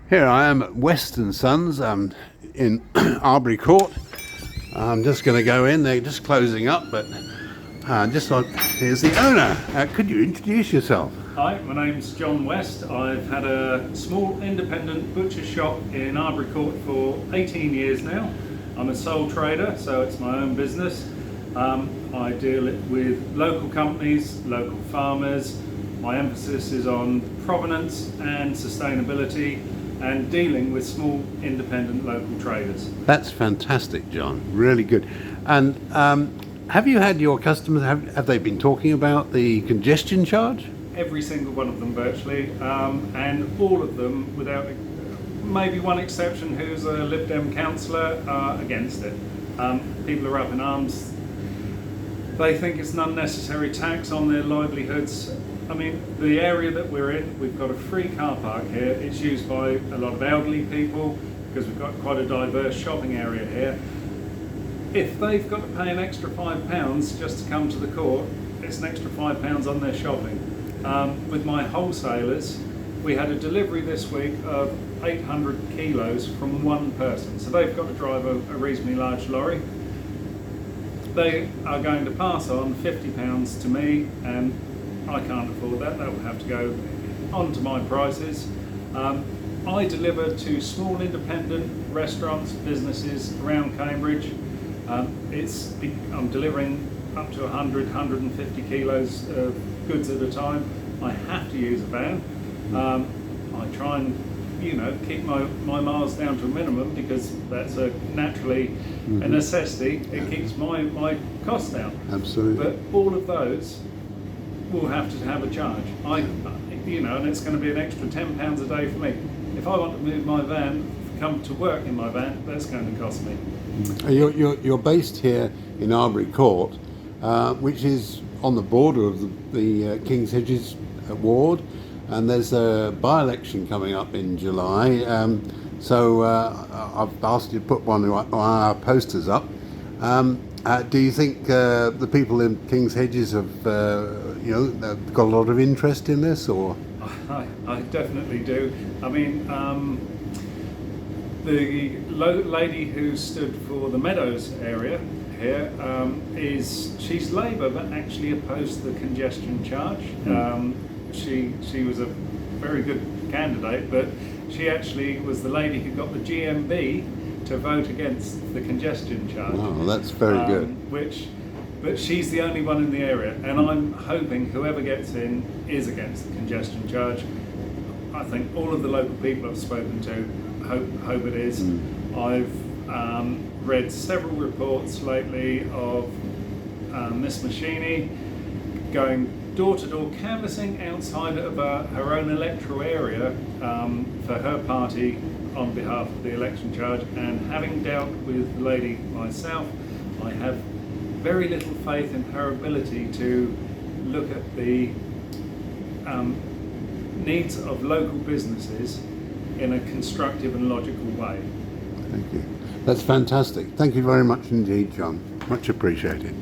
Here I am at West & Sons in Arbury Court. I'm just going to go in, they're just closing up, but here's the owner. Could you introduce yourself? Hi, my name's John West. I've had a small independent butcher shop in Arbury Court for 18 years now. I'm a sole trader, so it's my own business. I deal with local companies, local farmers. My emphasis is on provenance and sustainability and dealing with small independent local traders. That's fantastic, John. Really good. And have you had your customers, have they been talking about the congestion charge? Every single one of them virtually, and all of them, without maybe one exception who's a Lib Dem councillor, are against it. People are up in arms. They think it's an unnecessary tax on their livelihoods. I mean, the area that we're in, we've got a free car park here. It's used by a lot of elderly people because we've got quite a diverse shopping area here. If they've got to pay an extra £5 just to come to the court, it's an extra £5 on their shopping. With my wholesalers, we had a delivery this week of 800 kilos from one person. So they've got to drive a reasonably large lorry. They are going to pass on £50 to me, and I can't afford that. That will have to go onto my prices. I deliver to small independent restaurants, businesses around Cambridge. I'm delivering up to 150 kilos of goods at a time. I have to use a van. I try and keep my miles down to a minimum because that's naturally a necessity. It keeps my costs down. Absolutely. But all of those will have to have a charge. And it's going to be an extra £10 a day for me. If I want to move my van, come to work in my van, that's going to cost me. You're based here in Arbury Court, which is on the border of the King's Hedges ward, and there's a by-election coming up in July. So I've asked you to put one of our posters up. Do you think the people in King's Hedges have got a lot of interest in this, or? I definitely do. I mean, the lady who stood for the Meadows area here she's Labour, but actually opposed the congestion charge. She was a very good candidate, but she actually was the lady who got the GMB to vote against the congestion charge. Oh, that's very good. But she's the only one in the area, and I'm hoping whoever gets in is against the congestion charge. I think all of the local people I've spoken to hope it is. I've read several reports lately of Miss Machini going door-to-door canvassing outside of her own electoral area for her party on behalf of the election charge, and having dealt with the lady myself, I have very little faith in her ability to look at the needs of local businesses in a constructive and logical way. Thank you. That's fantastic. Thank you very much indeed, John. Much appreciated.